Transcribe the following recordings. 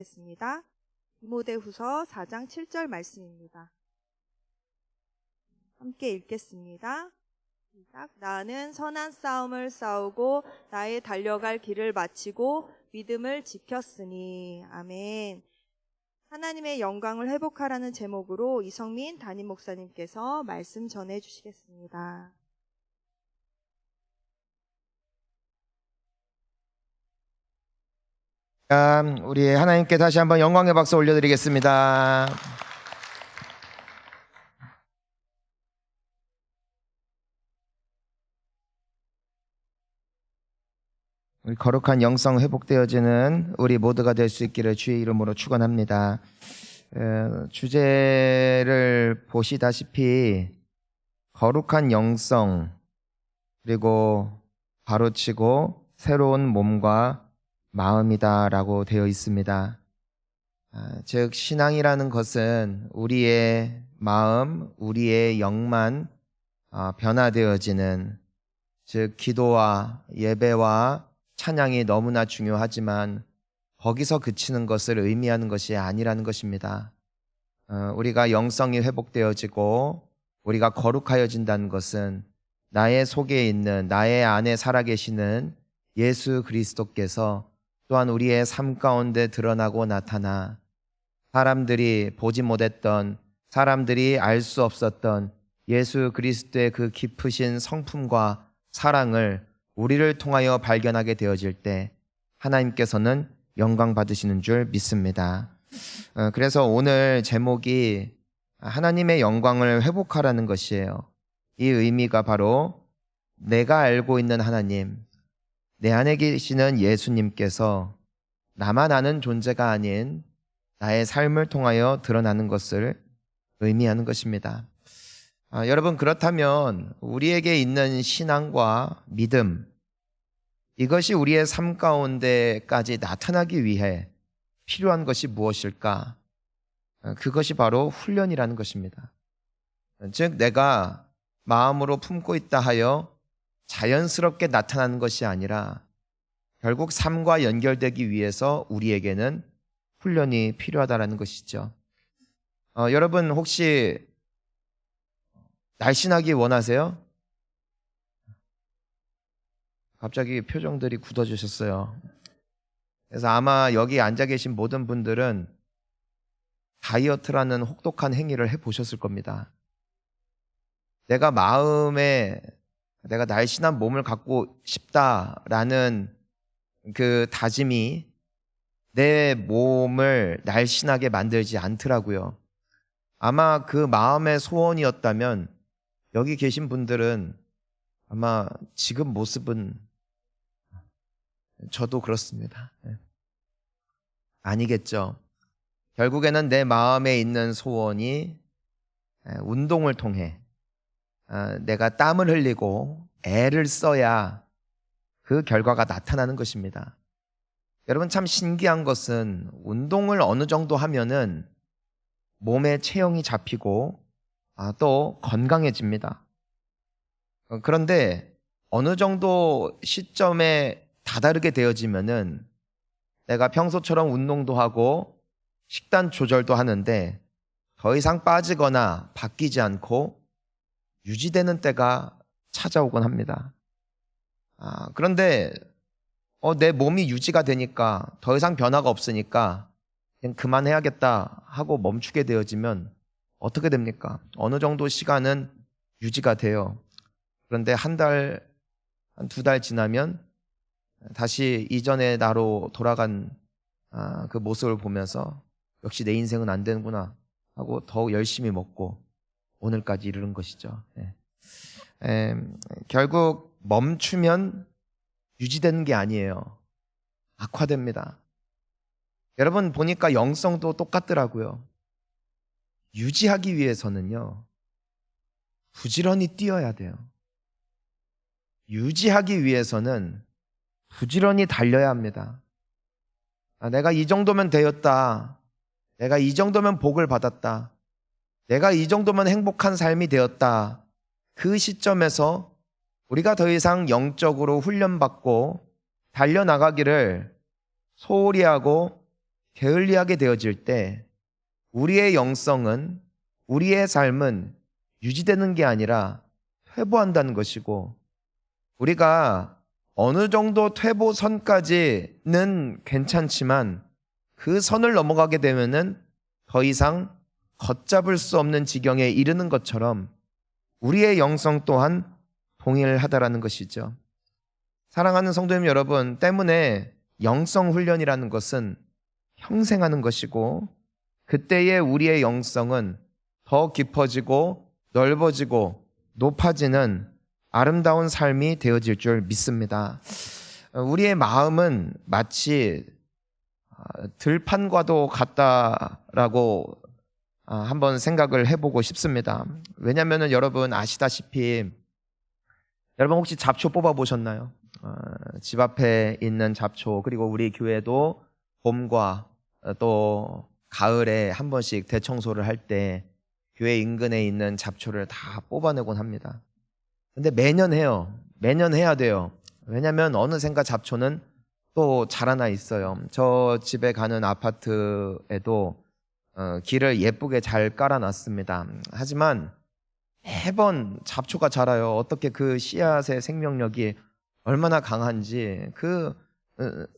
겠습니다. 디모데후서 4장 7절 말씀입니다. 함께 읽겠습니다. 시작. 나는 선한 싸움을 싸우고 나의 달려갈 길을 마치고 믿음을 지켰으니. 아멘. 하나님의 영광을 회복하라는 제목으로 이성민 담임 목사님께서 말씀 전해 주시겠습니다. 우리 하나님께 다시 한번 영광의 박수 올려드리겠습니다. 우리 거룩한 영성 회복되어지는 우리 모두가 될 수 있기를 주의 이름으로 축원합니다. 주제를 보시다시피 거룩한 영성 그리고 바로치고 새로운 몸과 마음이다라고 되어 있습니다. 즉 신앙이라는 것은 우리의 마음, 우리의 영만 변화되어지는, 즉 기도와 예배와 찬양이 너무나 중요하지만 거기서 그치는 것을 의미하는 것이 아니라는 것입니다. 우리가 영성이 회복되어지고 우리가 거룩하여진다는 것은 나의 속에 있는, 나의 안에 살아계시는 예수 그리스도께서 또한 우리의 삶 가운데 드러나고 나타나 사람들이 보지 못했던, 사람들이 알 수 없었던 예수 그리스도의 그 깊으신 성품과 사랑을 우리를 통하여 발견하게 되어질 때 하나님께서는 영광 받으시는 줄 믿습니다. 그래서 오늘 제목이 하나님의 영광을 회복하라는 것이에요. 이 의미가 바로 내가 알고 있는 하나님, 내 안에 계시는 예수님께서 나만 아는 존재가 아닌 나의 삶을 통하여 드러나는 것을 의미하는 것입니다. 여러분, 그렇다면 우리에게 있는 신앙과 믿음, 이것이 우리의 삶 가운데까지 나타나기 위해 필요한 것이 무엇일까? 그것이 바로 훈련이라는 것입니다. 즉 내가 마음으로 품고 있다 하여 자연스럽게 나타나는 것이 아니라 결국 삶과 연결되기 위해서 우리에게는 훈련이 필요하다는 것이죠. 여러분 혹시 날씬하기 원하세요? 갑자기 표정들이 굳어지셨어요. 그래서 아마 여기 앉아 계신 모든 분들은 다이어트라는 혹독한 행위를 해보셨을 겁니다. 내가 마음에 내가 날씬한 몸을 갖고 싶다라는 그 다짐이 내 몸을 날씬하게 만들지 않더라고요. 아마 그 마음의 소원이었다면 여기 계신 분들은 아마 지금 모습은, 저도 그렇습니다. 아니겠죠. 결국에는 내 마음에 있는 소원이 운동을 통해 내가 땀을 흘리고 애를 써야 그 결과가 나타나는 것입니다. 여러분 참 신기한 것은 운동을 어느 정도 하면은 몸의 체형이 잡히고 또 건강해집니다. 그런데 어느 정도 시점에 다다르게 되어지면은 내가 평소처럼 운동도 하고 식단 조절도 하는데 더 이상 빠지거나 바뀌지 않고 유지되는 때가 찾아오곤 합니다. 그런데 내 몸이 유지가 되니까 더 이상 변화가 없으니까 그냥 그만해야겠다 하고 멈추게 되어지면 어떻게 됩니까? 어느 정도 시간은 유지가 돼요. 그런데 한 달, 한 두 달 지나면 다시 이전의 나로 돌아간 그 모습을 보면서 역시 내 인생은 안 되는구나 하고 더욱 열심히 먹고 오늘까지 이르는 것이죠. 결국 멈추면 유지되는 게 아니에요. 악화됩니다. 여러분 보니까 영성도 똑같더라고요. 유지하기 위해서는요, 부지런히 뛰어야 돼요. 유지하기 위해서는 부지런히 달려야 합니다. 내가 이 정도면 되었다. 내가 이 정도면 복을 받았다. 내가 이 정도면 행복한 삶이 되었다. 그 시점에서 우리가 더 이상 영적으로 훈련받고 달려나가기를 소홀히 하고 게을리하게 되어질 때 우리의 영성은, 우리의 삶은 유지되는 게 아니라 퇴보한다는 것이고, 우리가 어느 정도 퇴보선까지는 괜찮지만 그 선을 넘어가게 되면은 더 이상 걷잡을 수 없는 지경에 이르는 것처럼 우리의 영성 또한 동일하다라는 것이죠. 사랑하는 성도님 여러분, 때문에 영성 훈련이라는 것은 평생 하는 것이고, 그때의 우리의 영성은 더 깊어지고 넓어지고 높아지는 아름다운 삶이 되어질 줄 믿습니다. 우리의 마음은 마치 들판과도 같다라고 한번 생각을 해보고 싶습니다. 왜냐하면 여러분 아시다시피, 여러분 혹시 잡초 뽑아보셨나요? 집 앞에 있는 잡초, 그리고 우리 교회도 봄과 또 가을에 한 번씩 대청소를 할 때 교회 인근에 있는 잡초를 다 뽑아내곤 합니다. 근데 매년 해요. 매년 해야 돼요. 왜냐하면 어느샌가 잡초는 또 자라나 있어요. 저 집에 가는 아파트에도 길을 예쁘게 잘 깔아놨습니다. 하지만 매번 잡초가 자라요. 어떻게 그 씨앗의 생명력이 얼마나 강한지, 그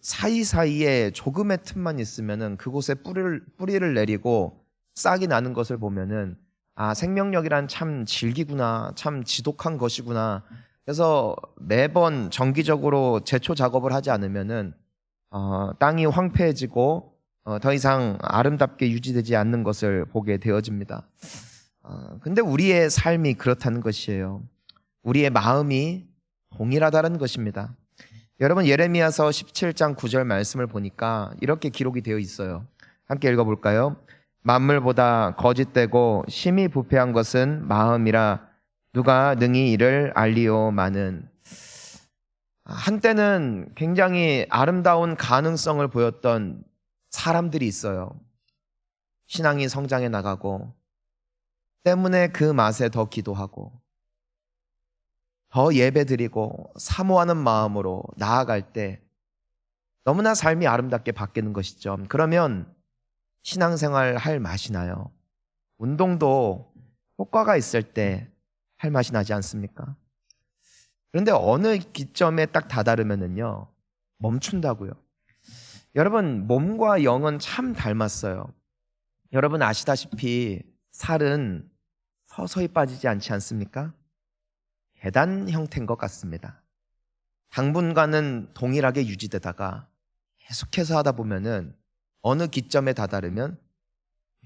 사이사이에 조금의 틈만 있으면은 그곳에 뿌리를 내리고 싹이 나는 것을 보면은, 아, 생명력이란 참 질기구나, 참 지독한 것이구나. 그래서 매번 정기적으로 제초 작업을 하지 않으면은 땅이 황폐해지고 더 이상 아름답게 유지되지 않는 것을 보게 되어집니다. 근데 우리의 삶이 그렇다는 것이에요. 우리의 마음이 동일하다는 것입니다. 여러분, 예레미야서 17장 9절 말씀을 보니까 이렇게 기록이 되어 있어요. 함께 읽어볼까요? 만물보다 거짓되고 심히 부패한 것은 마음이라 누가 능히 이를 알리오마는. 한때는 굉장히 아름다운 가능성을 보였던 사람들이 있어요. 신앙이 성장해 나가고, 때문에 그 맛에 더 기도하고 더 예배드리고 사모하는 마음으로 나아갈 때 너무나 삶이 아름답게 바뀌는 것이죠. 그러면 신앙생활 할 맛이 나요. 운동도 효과가 있을 때 할 맛이 나지 않습니까? 그런데 어느 기점에 딱 다다르면은요, 멈춘다고요. 여러분, 몸과 영은 참 닮았어요. 여러분 아시다시피 살은 서서히 빠지지 않지 않습니까? 계단 형태인 것 같습니다. 당분간은 동일하게 유지되다가 계속해서 하다 보면은 어느 기점에 다다르면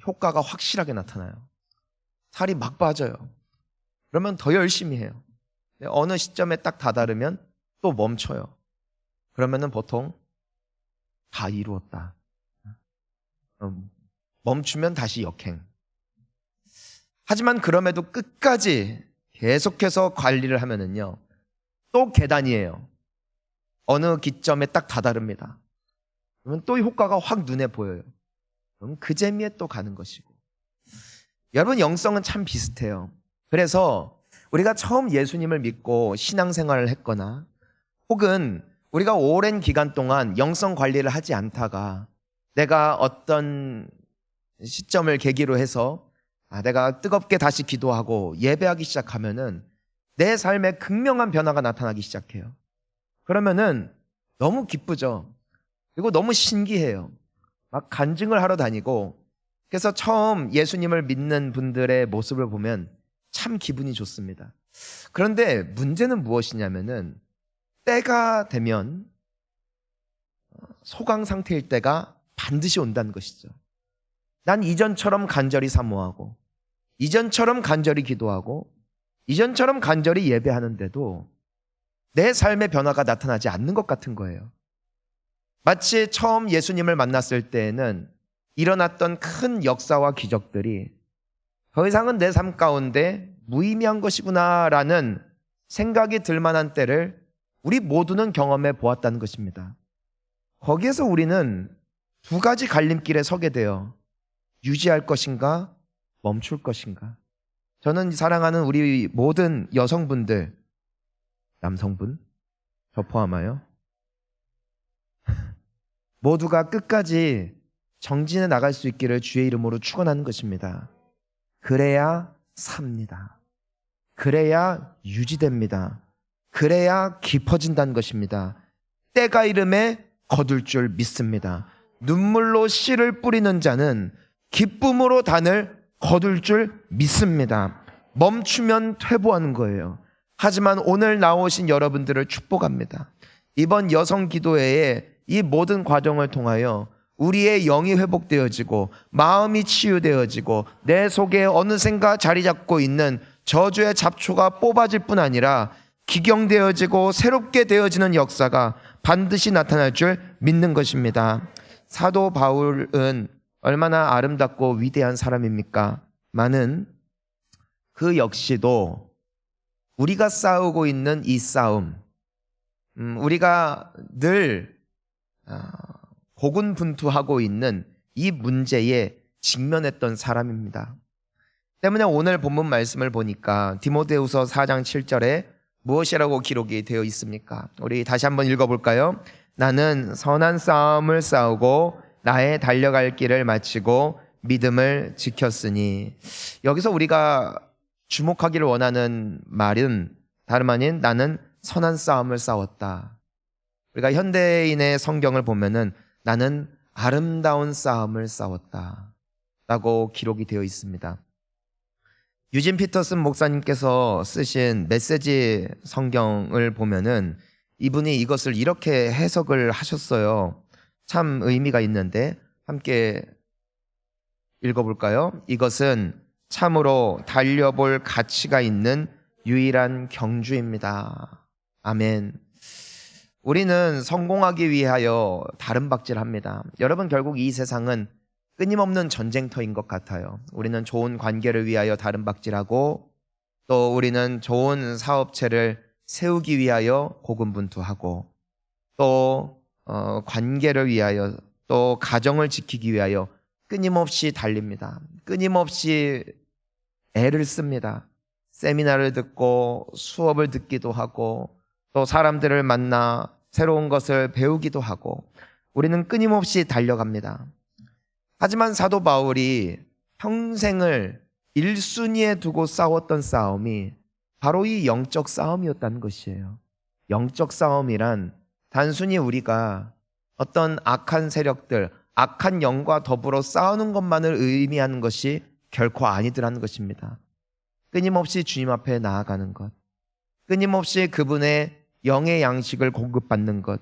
효과가 확실하게 나타나요. 살이 막 빠져요. 그러면 더 열심히 해요. 어느 시점에 딱 다다르면 또 멈춰요. 그러면은 보통 다 이루었다. 멈추면 다시 역행. 하지만 그럼에도 끝까지 계속해서 관리를 하면은요, 또 계단이에요. 어느 기점에 딱 다다릅니다. 그러면 또 효과가 확 눈에 보여요. 그럼 그 재미에 또 가는 것이고. 여러분, 영성은 참 비슷해요. 그래서 우리가 처음 예수님을 믿고 신앙생활을 했거나, 혹은 우리가 오랜 기간 동안 영성 관리를 하지 않다가 내가 어떤 시점을 계기로 해서 내가 뜨겁게 다시 기도하고 예배하기 시작하면은 내 삶에 극명한 변화가 나타나기 시작해요. 그러면은 너무 기쁘죠. 그리고 너무 신기해요. 막 간증을 하러 다니고, 그래서 처음 예수님을 믿는 분들의 모습을 보면 참 기분이 좋습니다. 그런데 문제는 무엇이냐면은 때가 되면 소강 상태일 때가 반드시 온다는 것이죠. 난 이전처럼 간절히 사모하고, 이전처럼 간절히 기도하고, 이전처럼 간절히 예배하는데도 내 삶의 변화가 나타나지 않는 것 같은 거예요. 마치 처음 예수님을 만났을 때에는 일어났던 큰 역사와 기적들이 더 이상은 내 삶 가운데 무의미한 것이구나라는 생각이 들 만한 때를 우리 모두는 경험해 보았다는 것입니다. 거기에서 우리는 두 가지 갈림길에 서게 돼요. 유지할 것인가, 멈출 것인가. 저는 사랑하는 우리 모든 여성분들, 남성분, 저 포함하여 모두가 끝까지 정진해 나갈 수 있기를 주의 이름으로 축원하는 것입니다. 그래야 삽니다. 그래야 유지됩니다. 그래야 깊어진다는 것입니다. 때가 이름에 거둘 줄 믿습니다. 눈물로 씨를 뿌리는 자는 기쁨으로 단을 거둘 줄 믿습니다. 멈추면 퇴보하는 거예요. 하지만 오늘 나오신 여러분들을 축복합니다. 이번 여성 기도회에 이 모든 과정을 통하여 우리의 영이 회복되어지고 마음이 치유되어지고 내 속에 어느샌가 자리 잡고 있는 저주의 잡초가 뽑아질 뿐 아니라 기경되어지고 새롭게 되어지는 역사가 반드시 나타날 줄 믿는 것입니다. 사도 바울은 얼마나 아름답고 위대한 사람입니까? 많은 그 역시도 우리가 싸우고 있는 이 싸움, 우리가 늘 고군분투하고 있는 이 문제에 직면했던 사람입니다. 때문에 오늘 본문 말씀을 보니까 디모데후서 4장 7절에 무엇이라고 기록이 되어 있습니까? 우리 다시 한번 읽어볼까요? 나는 선한 싸움을 싸우고 나의 달려갈 길을 마치고 믿음을 지켰으니. 여기서 우리가 주목하기를 원하는 말은 다름 아닌 나는 선한 싸움을 싸웠다. 우리가 현대인의 성경을 보면은 나는 아름다운 싸움을 싸웠다 라고 기록이 되어 있습니다. 유진 피터슨 목사님께서 쓰신 메시지 성경을 보면은 이분이 이것을 이렇게 해석을 하셨어요. 참 의미가 있는데 함께 읽어볼까요? 이것은 참으로 달려볼 가치가 있는 유일한 경주입니다. 아멘. 우리는 성공하기 위하여 다름박질합니다. 여러분, 결국 이 세상은 끊임없는 전쟁터인 것 같아요. 우리는 좋은 관계를 위하여 다름박질하고 또 우리는 좋은 사업체를 세우기 위하여 고군분투하고 또 관계를 위하여 또 가정을 지키기 위하여 끊임없이 달립니다. 끊임없이 애를 씁니다. 세미나를 듣고 수업을 듣기도 하고 또 사람들을 만나 새로운 것을 배우기도 하고 우리는 끊임없이 달려갑니다. 하지만 사도 바울이 평생을 1순위에 두고 싸웠던 싸움이 바로 이 영적 싸움이었다는 것이에요. 영적 싸움이란 단순히 우리가 어떤 악한 세력들, 악한 영과 더불어 싸우는 것만을 의미하는 것이 결코 아니더라는 것입니다. 끊임없이 주님 앞에 나아가는 것, 끊임없이 그분의 영의 양식을 공급받는 것,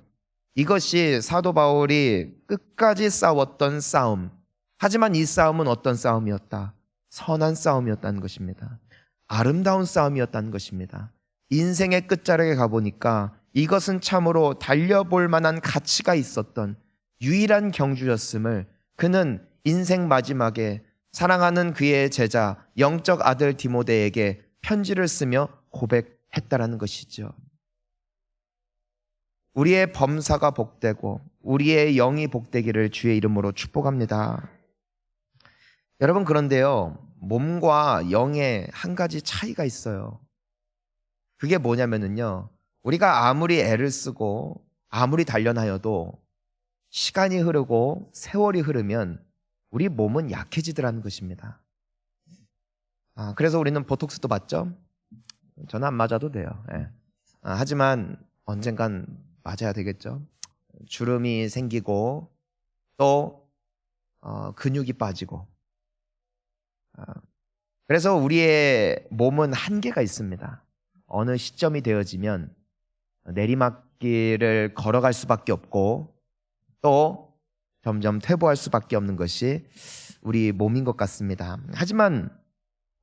이것이 사도 바울이 끝까지 싸웠던 싸움. 하지만 이 싸움은 어떤 싸움이었다? 선한 싸움이었다는 것입니다. 아름다운 싸움이었다는 것입니다. 인생의 끝자락에 가보니까 이것은 참으로 달려볼 만한 가치가 있었던 유일한 경주였음을 그는 인생 마지막에 사랑하는 그의 제자 영적 아들 디모데에게 편지를 쓰며 고백했다라는 것이죠. 우리의 범사가 복되고 우리의 영이 복되기를 주의 이름으로 축복합니다. 여러분, 그런데요, 몸과 영의 한 가지 차이가 있어요. 그게 뭐냐면요, 우리가 아무리 애를 쓰고 아무리 단련하여도 시간이 흐르고 세월이 흐르면 우리 몸은 약해지더라는 것입니다. 그래서 우리는 보톡스도 맞죠? 저는 안 맞아도 돼요. 예. 하지만 언젠간 맞아야 되겠죠. 주름이 생기고 또 근육이 빠지고. 그래서 우리의 몸은 한계가 있습니다. 어느 시점이 되어지면 내리막길을 걸어갈 수밖에 없고 또 점점 퇴보할 수밖에 없는 것이 우리 몸인 것 같습니다. 하지만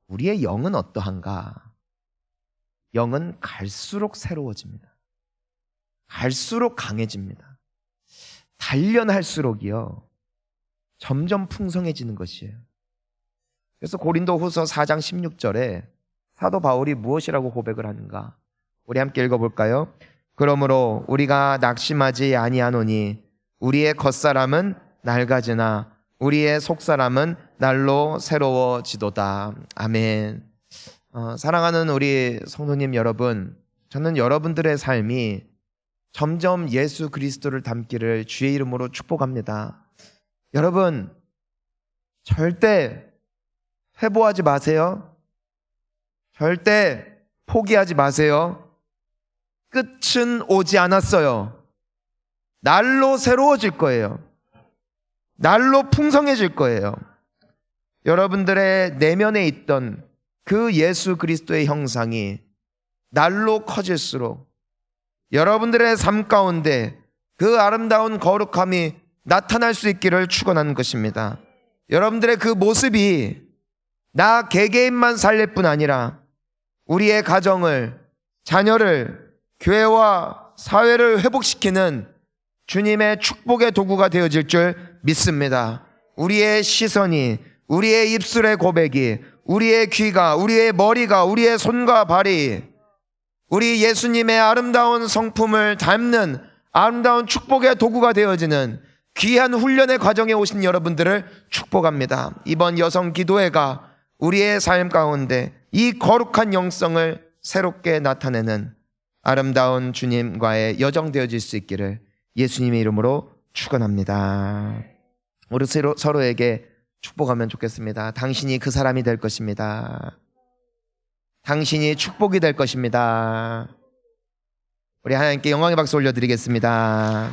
우리의 영은 어떠한가? 영은 갈수록 새로워집니다. 갈수록 강해집니다. 단련할수록이요, 점점 풍성해지는 것이에요. 그래서 고린도후서 4장 16절에 사도 바울이 무엇이라고 고백을 하는가? 우리 함께 읽어볼까요? 그러므로 우리가 낙심하지 아니하노니 우리의 겉사람은 낡아지나 우리의 속사람은 날로 새로워지도다. 아멘. 사랑하는 우리 성도님 여러분, 저는 여러분들의 삶이 점점 예수 그리스도를 닮기를 주의 이름으로 축복합니다. 여러분, 절대 회보하지 마세요. 절대 포기하지 마세요. 끝은 오지 않았어요. 날로 새로워질 거예요. 날로 풍성해질 거예요. 여러분들의 내면에 있던 그 예수 그리스도의 형상이 날로 커질수록 여러분들의 삶 가운데 그 아름다운 거룩함이 나타날 수 있기를 축원하는 것입니다. 여러분들의 그 모습이 나 개개인만 살릴 뿐 아니라 우리의 가정을, 자녀를, 교회와 사회를 회복시키는 주님의 축복의 도구가 되어질 줄 믿습니다. 우리의 시선이, 우리의 입술의 고백이, 우리의 귀가, 우리의 머리가, 우리의 손과 발이 우리 예수님의 아름다운 성품을 담는 아름다운 축복의 도구가 되어지는 귀한 훈련의 과정에 오신 여러분들을 축복합니다. 이번 여성 기도회가 우리의 삶 가운데 이 거룩한 영성을 새롭게 나타내는 아름다운 주님과의 여정 되어질 수 있기를 예수님의 이름으로 축원합니다. 우리 서로에게 축복하면 좋겠습니다. 당신이 그 사람이 될 것입니다. 당신이 축복이 될 것입니다. 우리 하나님께 영광의 박수 올려드리겠습니다.